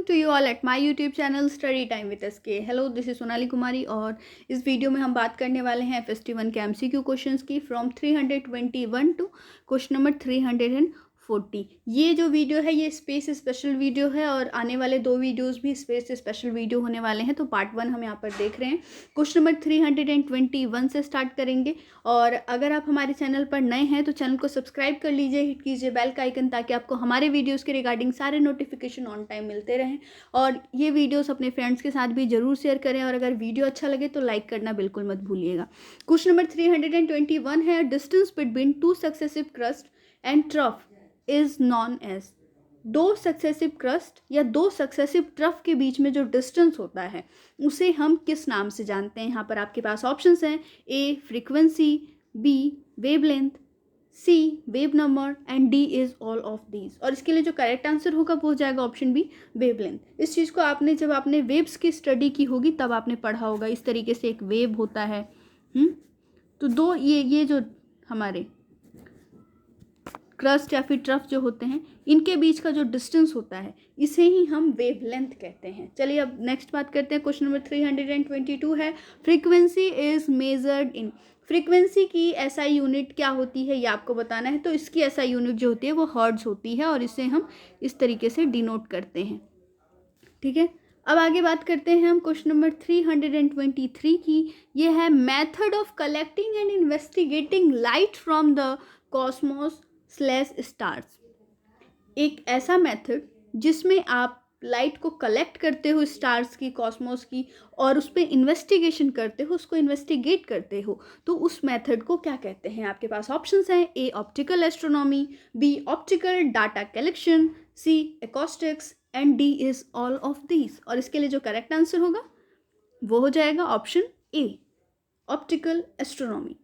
Welcome to you all at my YouTube channel study time with SK. Hello, this is Sonali Kumari और इस video में हम बात करने वाले हैं FST1 के MCQ क्वेश्चंस की फ्रॉम 321 टू क्वेश्चन नंबर 340। ये जो वीडियो है ये स्पेस स्पेशल वीडियो है और आने वाले दो वीडियोस भी स्पेस स्पेशल वीडियो होने वाले हैं। तो पार्ट 1 हम यहाँ पर देख रहे हैं, क्वेश्चन नंबर 321 से स्टार्ट करेंगे। और अगर आप हमारे चैनल पर नए हैं तो चैनल को सब्सक्राइब कर लीजिए, हिट कीजिए बेल का आइकन ताकि आपको हमारे वीडियोस के रिगार्डिंग सारे नोटिफिकेशन ऑन टाइम मिलते रहें। और ये वीडियोस अपने फ्रेंड्स के साथ भी जरूर शेयर करें और अगर वीडियो अच्छा लगे तो लाइक करना बिल्कुल मत भूलिएगा। क्वेश्चन नंबर 321 है, distance between two successive crest and trough is known as. दो सक्सेसिव क्रस्ट या दो सक्सेसिव ट्रफ के बीच में जो डिस्टेंस होता है उसे हम किस नाम से जानते हैं। यहाँ पर आपके पास ऑप्शंस हैं, A frequency, B wavelength, C wave number and D is all of these. और इसके लिए जो करेक्ट आंसर होगा वो हो जाएगा ऑप्शन बी वेवलेंथ। इस चीज़ को आपने जब आपने वेव्स की स्टडी की होगी तब आपने पढ़ा होगा, इस तरीके से एक वेव होता है। तो दो ये जो हमारे क्रस्ट या फिर ट्रफ जो होते हैं इनके बीच का जो डिस्टेंस होता है इसे ही हम वेवलेंथ कहते हैं। चलिए अब नेक्स्ट बात करते हैं। क्वेश्चन नंबर 322 है, frequency is measured in. Frequency की एसआई यूनिट क्या होती है ये आपको बताना है। तो इसकी एसआई यूनिट जो होती है वो हर्ट्ज होती है और इसे हम इस तरीके से डिनोट करते हैं। ठीक है, अब आगे बात करते हैं हम क्वेश्चन नंबर 323 की। ये है, method of collecting and investigating light from the Cosmos slash stars. एक ऐसा मेथड जिसमें आप लाइट को कलेक्ट करते हो स्टार्स की, कॉस्मोस की, और उस पर इन्वेस्टिगेशन करते हो, उसको इन्वेस्टिगेट करते हो, तो उस मेथड को क्या कहते हैं। आपके पास ऑप्शंस हैं, A optical astronomy, B optical data collection, C acoustics and D is all of these. और इसके लिए जो करेक्ट आंसर होगा वो हो जाएगा option A optical astronomy.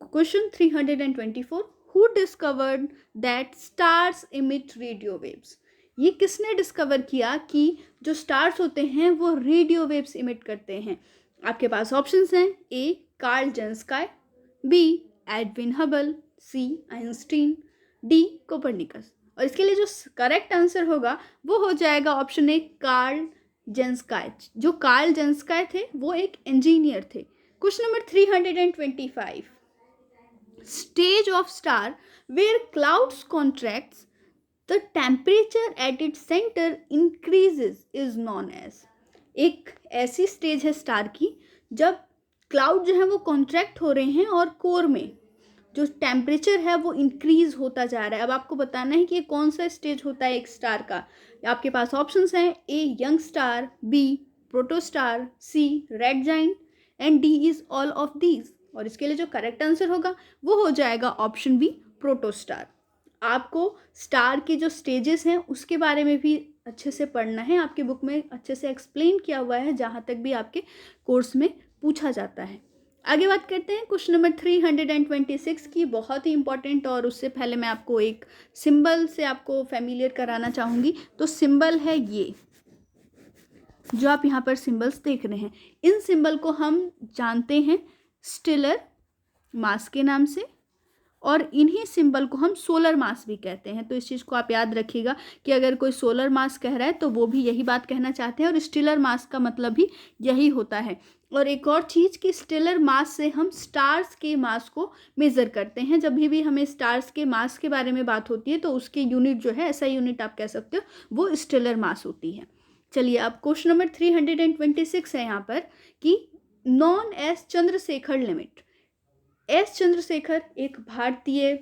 Question 324, who discovered that stars emit radio waves. ये किसने डिस्कवर किया कि जो स्टार्स होते हैं वो रेडियो वेव्स इमिट करते हैं। आपके पास ऑप्शंस हैं, A Karl जेन्स्काय, B Edwin Hubble, C Einstein, D Copernicus. और इसके लिए जो करेक्ट आंसर होगा वो हो जाएगा ऑप्शन ए कार्ल जेन्स्काय। जो कार्ल जेन्स्काय थे वो एक इंजीनियर थे। Question number 325, stage of star where clouds contracts, the temperature at its center increases is known as। एक ऐसी स्टेज है स्टार की जब क्लाउड जो है वो कॉन्ट्रैक्ट हो रहे हैं और कोर में जो टेम्परेचर है वो इंक्रीज होता जा रहा है। अब आपको बताना है कि ये कौन सा स्टेज होता है एक स्टार का। आपके पास ऑप्शंस हैं, A young star, B protostar, C red giant and D is all of these. और इसके लिए जो करेक्ट आंसर होगा वो हो जाएगा ऑप्शन बी प्रोटोस्टार। आपको स्टार के जो स्टेजेस हैं उसके बारे में भी अच्छे से पढ़ना है, आपकी बुक में अच्छे से एक्सप्लेन किया हुआ है जहाँ तक भी आपके कोर्स में पूछा जाता है। आगे बात करते हैं क्वेश्चन नंबर 326 की, बहुत ही इंपॉर्टेंट। और उससे पहले मैं आपको एक सिंबल से आपको फेमिलियर कराना चाहूँगी। तो सिंबल है ये जो आप यहाँ पर सिंबल्स देख रहे हैं, इन सिंबल को हम जानते हैं स्टेलर मास के नाम से और इन्हीं सिंबल को हम सोलर मास भी कहते हैं। तो इस चीज़ को आप याद रखिएगा कि अगर कोई सोलर मास कह रहा है तो वो भी यही बात कहना चाहते हैं और स्टेलर मास का मतलब भी यही होता है। और एक और चीज़ कि स्टेलर मास से हम स्टार्स के मास को मेज़र करते हैं। जब भी हमें स्टार्स के मास के बारे में बात होती है तो उसकी यूनिट जो है, ऐसा यूनिट आप कह सकते हो, वो स्टेलर मास होती है। चलिए अब क्वेश्चन नंबर 326 है यहाँ पर कि non S Chandrashekhar limit. S Chandrashekhar एक भारतीय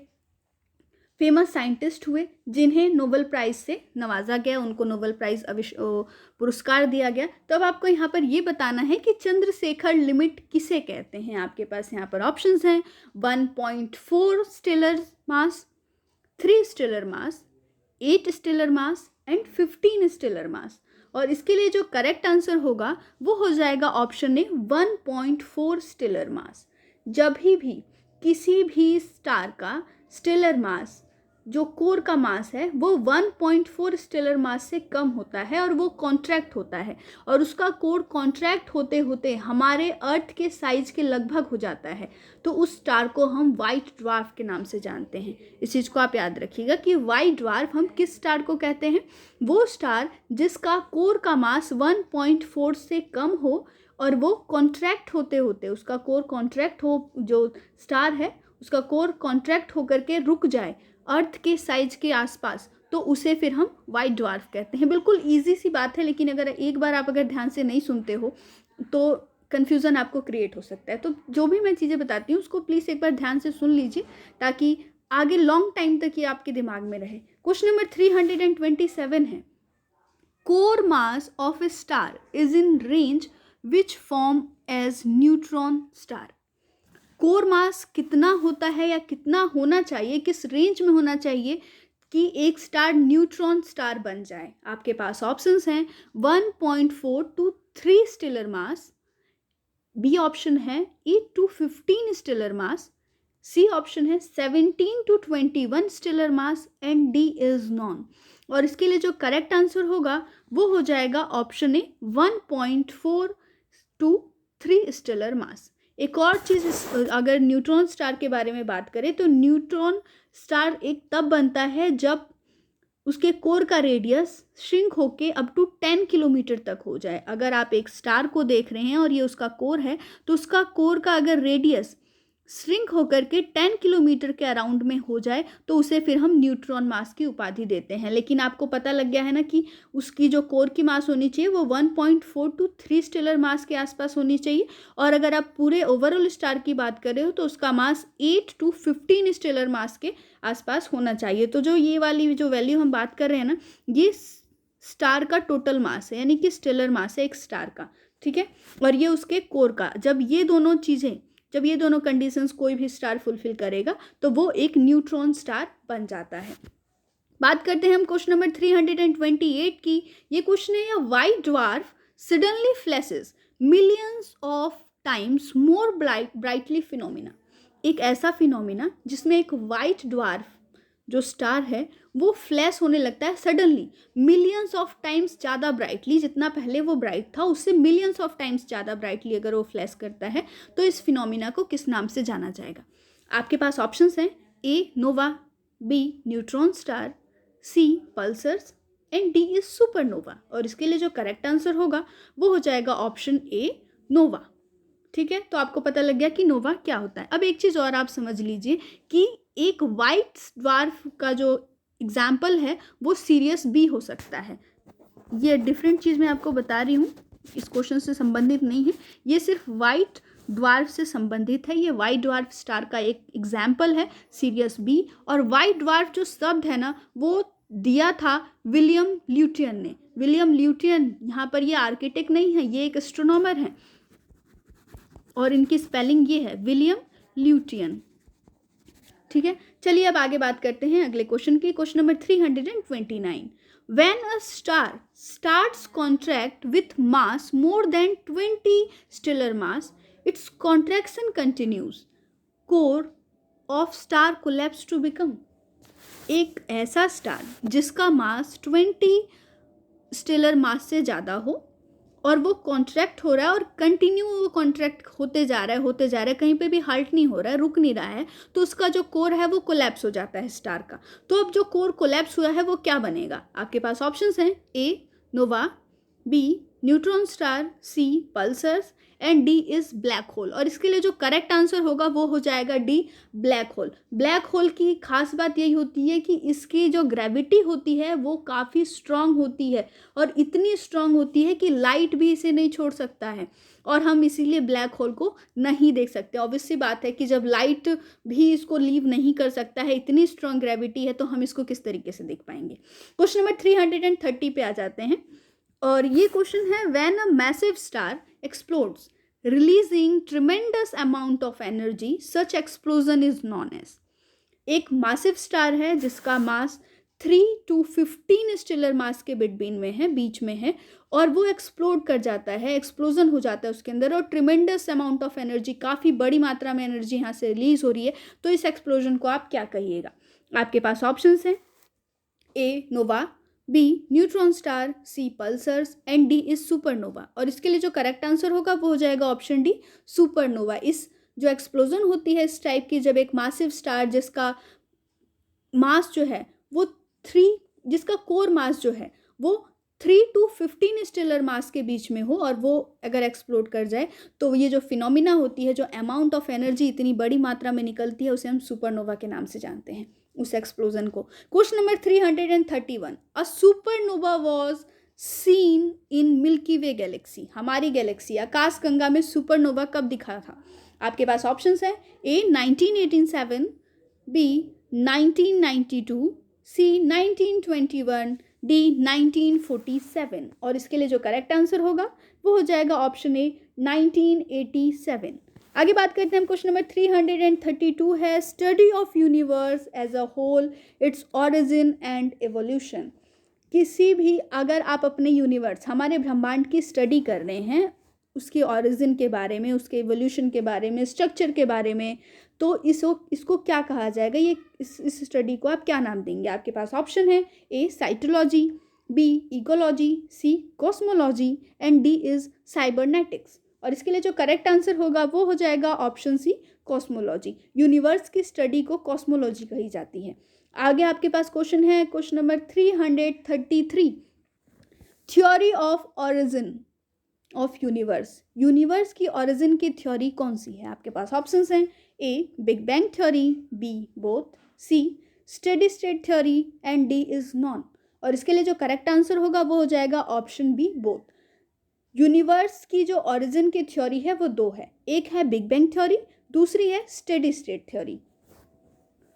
फेमस साइंटिस्ट हुए जिन्हें नोबेल प्राइज़ से नवाजा गया, उनको नोबेल प्राइज़ पुरस्कार दिया गया। तो अब आपको यहाँ पर ये बताना है कि चंद्रशेखर लिमिट किसे कहते हैं। आपके पास यहाँ पर ऑप्शंस हैं, 1.4 stellar mass, 3 stellar mass, 8 stellar mass and 15 stellar mass. और इसके लिए जो करेक्ट आंसर होगा वो हो जाएगा ऑप्शन ए 1.4 स्टेलर मास। जब भी किसी भी स्टार का स्टेलर मास जो कोर का मास है वो 1.4 स्टेलर मास से कम होता है और वो कॉन्ट्रैक्ट होता है, और उसका कोर कॉन्ट्रैक्ट होते होते हमारे अर्थ के साइज के लगभग हो जाता है, तो उस स्टार को हम वाइट ड्वार्फ के नाम से जानते हैं। इस चीज़ को आप याद रखिएगा कि वाइट ड्वार्फ हम किस स्टार को कहते हैं, वो स्टार जिसका कोर का मास 1.4 से कम हो और वो कॉन्ट्रैक्ट होते होते उसका कोर कॉन्ट्रैक्ट हो, जो स्टार है उसका कोर कॉन्ट्रैक्ट होकर के रुक जाए अर्थ के साइज के आसपास, तो उसे फिर हम वाइट ड्वार्फ कहते हैं। बिल्कुल इजी सी बात है, लेकिन अगर एक बार आप अगर ध्यान से नहीं सुनते हो तो कन्फ्यूज़न आपको क्रिएट हो सकता है। तो जो भी मैं चीज़ें बताती हूँ उसको प्लीज़ एक बार ध्यान से सुन लीजिए ताकि आगे लॉन्ग टाइम तक ये आपके दिमाग में रहे। क्वेश्चन नंबर 327 है, core mass of a star is in range which form as neutron star. Core mass कितना होता है या कितना होना चाहिए, किस रेंज में होना चाहिए कि एक स्टार न्यूट्रॉन स्टार बन जाए। आपके पास ऑप्शंस हैं 1.4 to 3 stellar mass, B option है 8 to 15 stellar mass, C option है 17 to 21 stellar mass and D is none. और इसके लिए जो करेक्ट आंसर होगा वो हो जाएगा ऑप्शन ए 1.4 to 3 स्टेलर मास। एक और चीज़, अगर न्यूट्रॉन स्टार के बारे में बात करें तो न्यूट्रॉन स्टार एक तब बनता है जब उसके कोर का रेडियस श्रिंक होके अप टू 10 किलोमीटर तक हो जाए। अगर आप एक स्टार को देख रहे हैं और ये उसका कोर है, तो उसका कोर का अगर रेडियस श्रिंक होकर के 10 किलोमीटर के अराउंड में हो जाए तो उसे फिर हम न्यूट्रॉन मास की उपाधि देते हैं। लेकिन आपको पता लग गया है ना कि उसकी जो कोर की मास होनी चाहिए वो 1.4 to 3 स्टेलर मास के आसपास होनी चाहिए, और अगर आप पूरे ओवरऑल स्टार की बात कर रहे हो तो उसका मास 8 to 15 स्टेलर मास के आसपास होना चाहिए। तो जो ये वाली जो वैल्यू हम बात कर रहे हैं ना, ये स्टार का टोटल मास है, यानी कि स्टेलर मास है एक स्टार का, ठीक है, और ये उसके कोर का। जब ये दोनों कंडीशंस कोई भी स्टार फुलफिल करेगा तो वो एक न्यूट्रॉन स्टार बन जाता है। बात करते हैं हम क्वेश्चन नंबर 328 की। ये क्वेश्चन है, या white dwarf suddenly flashes millions of times more brightly phenomena. एक ऐसा फिनोमिना जिसमें एक वाइट ड्वार्फ जो स्टार है वो फ्लैश होने लगता है सडनली मिलियंस ऑफ टाइम्स ज़्यादा ब्राइटली, जितना पहले वो ब्राइट था उससे मिलियंस ऑफ टाइम्स ज़्यादा ब्राइटली अगर वो फ्लैश करता है तो इस फिनोमिना को किस नाम से जाना जाएगा। आपके पास ऑप्शंस हैं A nova, B neutron star, C pulsars and D is supernova. और इसके लिए जो करेक्ट आंसर होगा वो हो जाएगा ऑप्शन ए नोवा। ठीक है, तो आपको पता लग गया कि नोवा क्या होता है। अब एक चीज़ और आप समझ लीजिए कि एक वाइट ड्वार्फ का जो एग्जाम्पल है वो सीरियस बी हो सकता है। ये डिफरेंट चीज़ मैं आपको बता रही हूँ, इस क्वेश्चन से संबंधित नहीं है, ये सिर्फ वाइट ड्वार्फ से संबंधित है। ये वाइट ड्वार्फ स्टार का एक एग्जाम्पल है सीरियस बी। और वाइट ड्वार्फ जो शब्द है ना वो दिया था विलियम ल्यूटियन ने। विलियम ल्यूटियन यहाँ पर ये आर्किटेक्ट नहीं है, ये एक एस्ट्रोनॉमर है और इनकी स्पेलिंग ये है विलियम ल्यूटियन। ठीक है, चलिए अब आगे बात करते हैं अगले क्वेश्चन की। Question number 329, when a star starts contract with mass more than 20 stellar mass, its contraction continues, core of star collapse to become. एक ऐसा स्टार जिसका मास 20 स्टेलर मास से ज़्यादा हो और वो कॉन्ट्रैक्ट हो रहा है और कंटिन्यू वो कॉन्ट्रैक्ट होते जा रहा है, कहीं पे भी हाल्ट नहीं हो रहा है, रुक नहीं रहा है, तो उसका जो कोर है वो कोलैप्स हो जाता है स्टार का। तो अब जो कोर कोलैप्स हुआ है वो क्या बनेगा। आपके पास ऑप्शंस हैं A nova, B neutron star, C pulsars and D is black hole. और इसके लिए जो करेक्ट आंसर होगा वो हो जाएगा D black hole. Black hole की खास बात यही होती है कि इसकी जो ग्रेविटी होती है वो काफ़ी स्ट्रांग होती है और इतनी स्ट्रांग होती है कि लाइट भी इसे नहीं छोड़ सकता है और हम इसीलिए ब्लैक होल को नहीं देख सकते। ऑब्वियस सी बात है कि जब लाइट भी इसको लीव नहीं कर सकता है, इतनी स्ट्रांग ग्रेविटी है, तो हम इसको किस तरीके से देख पाएंगे। क्वेश्चन नंबर 330 पे आ जाते हैं और ये क्वेश्चन है, when a massive star explodes releasing tremendous amount of energy, such explosion is known as. एक मासिव स्टार है जिसका मास 3 to 15 स्टेलर मास के बीच में है और वो एक्सप्लोड कर जाता है, एक्सप्लोजन हो जाता है उसके अंदर और ट्रिमेंडस अमाउंट ऑफ एनर्जी, काफ़ी बड़ी मात्रा में एनर्जी यहाँ से रिलीज हो रही है, तो इस एक्सप्लोजन को आप क्या कहिएगा। आपके पास ऑप्शंस हैं, A nova, B neutron star, C pulsars and D is supernova. और इसके लिए जो करेक्ट आंसर होगा वो हो जाएगा ऑप्शन डी सुपरनोवा। इस जो एक्सप्लोजन होती है इस टाइप की, जब एक मासिव स्टार जिसका मास जो है वो 3, जिसका कोर मास जो है वो 3 to 15 स्टेलर मास के बीच में हो और वो अगर एक्सप्लोड कर जाए तो ये जो फिनोमिना होती है, जो अमाउंट ऑफ एनर्जी इतनी बड़ी मात्रा में निकलती है, उसे हम सुपरनोवा के नाम से जानते हैं, उस एक्सप्लोजन को। Question number 331, a supernova was seen in milky way Galaxy. हमारी गैलेक्सी आकाश गंगा में सुपरनोवा कब दिखा था? आपके पास ऑप्शंस है, ए 1987, बी 1992, सी 1921, डी 1947। और इसके लिए जो करेक्ट आंसर होगा वो हो जाएगा ऑप्शन ए 1987। आगे बात करते हैं हम, क्वेश्चन नंबर 332 है, study of universe as a whole, its origin and evolution. किसी भी, अगर आप अपने यूनिवर्स, हमारे ब्रह्मांड की स्टडी कर रहे हैं, उसके ऑरिजिन के बारे में, उसके एवोल्यूशन के बारे में, स्ट्रक्चर के बारे में, तो इसको क्या कहा जाएगा? ये इस स्टडी को आप क्या नाम देंगे? आपके पास ऑप्शन है, A cytology, B ecology, C cosmology and D is cybernetics. और इसके लिए जो करेक्ट आंसर होगा वो हो जाएगा ऑप्शन सी कॉस्मोलॉजी। यूनिवर्स की स्टडी को कॉस्मोलॉजी कही जाती है। आगे आपके पास क्वेश्चन है, question number 333, theory of origin of universe. Universe की ऑरिजिन की थ्योरी कौन सी है? आपके पास ऑप्शंस हैं, A big bang theory, B both, C steady state theory and D is none. और इसके लिए जो करेक्ट आंसर होगा वो हो जाएगा ऑप्शन बी बोथ। यूनिवर्स की जो ऑरिजिन की थ्योरी है वो दो है, एक है बिग बैंग थ्योरी, दूसरी है steady state theory.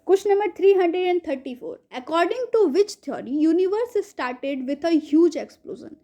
Question number 334, according to which theory universe started with a huge explosion.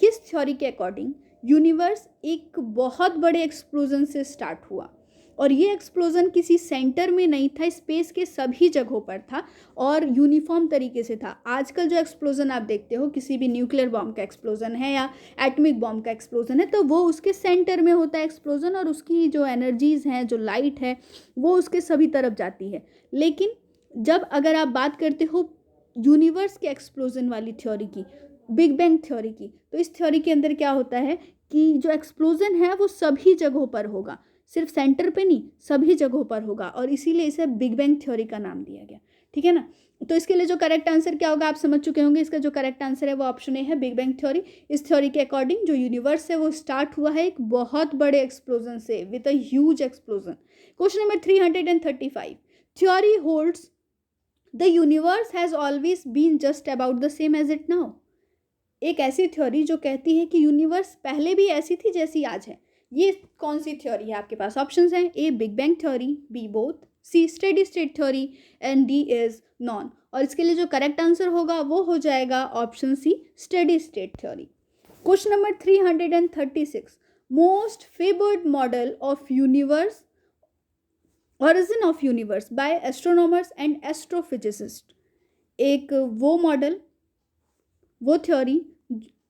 किस थ्योरी के अकॉर्डिंग यूनिवर्स एक बहुत बड़े एक्सप्लोजन से स्टार्ट हुआ? और ये एक्सप्लोजन किसी सेंटर में नहीं था, स्पेस के सभी जगहों पर था और यूनिफॉर्म तरीके से था। आजकल जो एक्सप्लोजन आप देखते हो, किसी भी न्यूक्लियर बॉम्ब का एक्सप्लोजन है या एटॉमिक बॉम्ब का एक्सप्लोजन है, तो वो उसके सेंटर में होता है एक्सप्लोजन और उसकी जो एनर्जीज़ हैं, जो लाइट है, वो उसके सभी तरफ जाती है। लेकिन जब अगर आप बात करते हो यूनिवर्स के एक्सप्लोजन वाली थ्योरी की, बिग बैंग थ्योरी की, तो इस थ्योरी के अंदर क्या होता है कि जो एक्सप्लोजन है वो सभी जगहों पर होगा, सिर्फ सेंटर पे नहीं, सभी जगहों पर होगा, और इसीलिए इसे बिग बैंग थ्योरी का नाम दिया गया। ठीक है ना? तो इसके लिए जो करेक्ट आंसर क्या होगा आप समझ चुके होंगे। इसका जो करेक्ट आंसर है वो ऑप्शन ए है, बिग बैंग थ्योरी। इस थ्योरी के अकॉर्डिंग जो यूनिवर्स है वो स्टार्ट हुआ है एक बहुत बड़े एक्सप्लोजन से, with a huge explosion. Question number 335, theory holds the universe has always been just about the same as it now. एक ऐसी थ्योरी जो कहती है कि यूनिवर्स पहले भी ऐसी थी जैसी आज है, ये कौन सी थ्योरी है? आपके पास ऑप्शंस हैं, A big bang theory, B both, C steady state theory and D is none. और इसके लिए जो करेक्ट आंसर होगा वो हो जाएगा option C steady state theory. Question number 336, most favoured model of universe, origin of universe by astronomers and astrophysicist. एक वो मॉडल, वो थ्योरी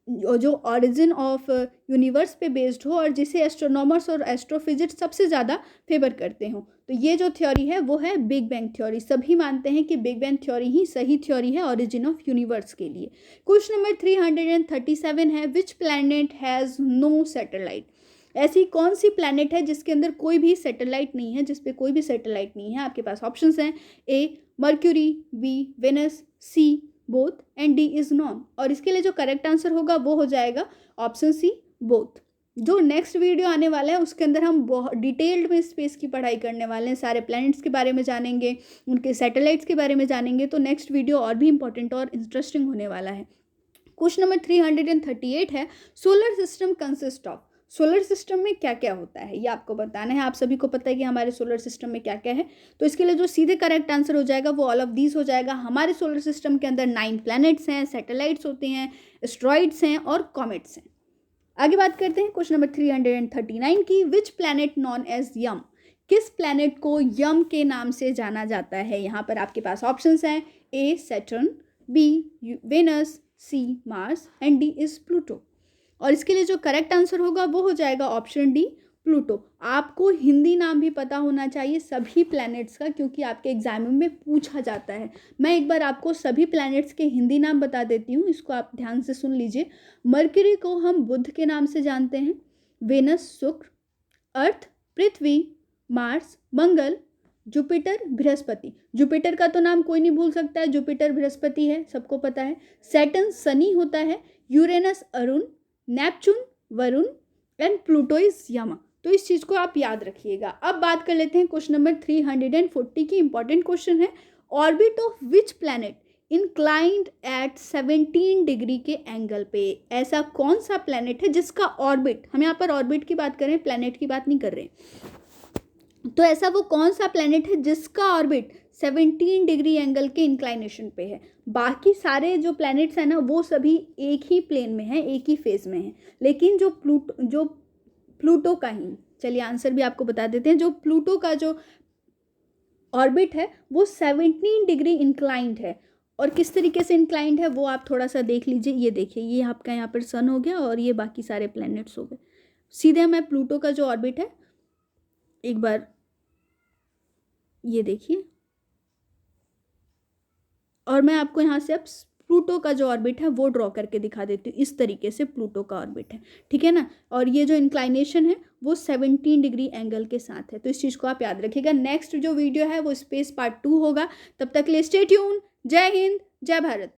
जो ऑरिजिन ऑफ यूनिवर्स पे बेस्ड हो और जिसे एस्ट्रोनॉमर्स और एस्ट्रोफिजिस्ट सबसे ज़्यादा फेवर करते हो, तो ये जो थ्योरी है वो है बिग बैंग थ्योरी। सभी मानते हैं कि बिग बैंग थ्योरी ही सही थ्योरी है ऑरिजिन ऑफ यूनिवर्स के लिए। क्वेश्चन नंबर 337 है, which planet has no satellite. ऐसी कौन सी प्लैनेट है जिसके अंदर कोई भी सैटेलाइट नहीं है, जिस पे कोई भी सैटेलाइट नहीं है? आपके पास ऑप्शंस हैं, A Mercury, B Venus, C both and D is none. और इसके लिए जो करेक्ट आंसर होगा वो हो जाएगा ऑप्शन सी बोथ। जो नेक्स्ट वीडियो आने वाला है उसके अंदर हम बहुत डिटेल्ड में स्पेस की पढ़ाई करने वाले हैं, सारे प्लैनेट्स के बारे में जानेंगे, उनके सैटेलाइट्स के बारे में जानेंगे, तो नेक्स्ट वीडियो और भी इंपॉर्टेंट और इंटरेस्टिंग होने वाला है। क्वेश्चन नंबर 338 है, solar system consist of. Solar system में क्या क्या होता है ये आपको बताना है। आप सभी को पता है कि हमारे सोलर सिस्टम में क्या क्या है, तो इसके लिए जो सीधे करेक्ट आंसर हो जाएगा वो ऑल ऑफ दीज हो जाएगा। हमारे सोलर सिस्टम के अंदर 9 प्लैनेट्स हैं, सैटेलाइट्स होते हैं, एस्ट्रॉइड्स हैं और कॉमेट्स हैं। आगे बात करते हैं क्वेश्चन नंबर 339 की, विच प्लैनेट नॉन एज यम। किस प्लैनेट को यम के नाम से जाना जाता है? यहाँ पर आपके पास ऑप्शंस हैं, A Saturn, B Venus, C Mars and D is Pluto. और इसके लिए जो करेक्ट आंसर होगा वो हो जाएगा ऑप्शन डी प्लूटो। आपको हिंदी नाम भी पता होना चाहिए सभी प्लैनेट्स का, क्योंकि आपके एग्जाम में पूछा जाता है। मैं एक बार आपको सभी प्लैनेट्स के हिंदी नाम बता देती हूँ, इसको आप ध्यान से सुन लीजिए। मरकरी को हम बुध के नाम से जानते हैं, वेनस शुक्र, अर्थ पृथ्वी, मार्स मंगल, जुपिटर बृहस्पति। जुपिटर का तो नाम कोई नहीं भूल सकता है, जुपिटर बृहस्पति है, सबको पता है। सैटर्न शनि होता है, Uranus Arun, Neptune Varun and Pluto is यमा। तो इस चीज़ को आप याद रखिएगा। अब बात कर लेते हैं क्वेश्चन नंबर 340 की। इंपॉर्टेंट क्वेश्चन है, orbit of which planet inclined at 17 degree के एंगल पे। ऐसा कौन सा प्लैनेट है जिसका ऑर्बिट, हम यहाँ पर ऑर्बिट की बात कर रहे हैं, प्लैनेट की बात नहीं कर रहे हैं। तो ऐसा वो कौन सा प्लैनेट है जिसका ऑर्बिट 17 डिग्री एंगल के इंक्लाइनेशन पे है। बाकी सारे जो प्लैनेट्स हैं ना वो सभी एक ही प्लेन में हैं, एक ही फेज में हैं, लेकिन जो प्लूटो का ही, चलिए आंसर भी आपको बता देते हैं, जो प्लूटो का जो ऑर्बिट है वो 17 डिग्री इंक्लाइंड है। और किस तरीके से इंक्लाइंड है वो आप थोड़ा सा देख लीजिए। ये देखिए, ये आपका यहाँ पर सन हो गया और ये बाकी सारे प्लैनेट्स हो गए। सीधे मैं प्लूटो का जो ऑर्बिट है एक बार ये देखिए, और मैं आपको यहाँ से अब प्लूटो का जो ऑर्बिट है वो ड्रॉ करके दिखा देती हूँ। इस तरीके से प्लूटो का ऑर्बिट है, ठीक है ना। और ये जो इंक्लाइनेशन है वो 17 डिग्री एंगल के साथ है। तो इस चीज़ को आप याद रखिएगा। नेक्स्ट जो वीडियो है वो स्पेस पार्ट 2 होगा। तब तक के लिए स्टे ट्यून। जय हिंद, जय भारत।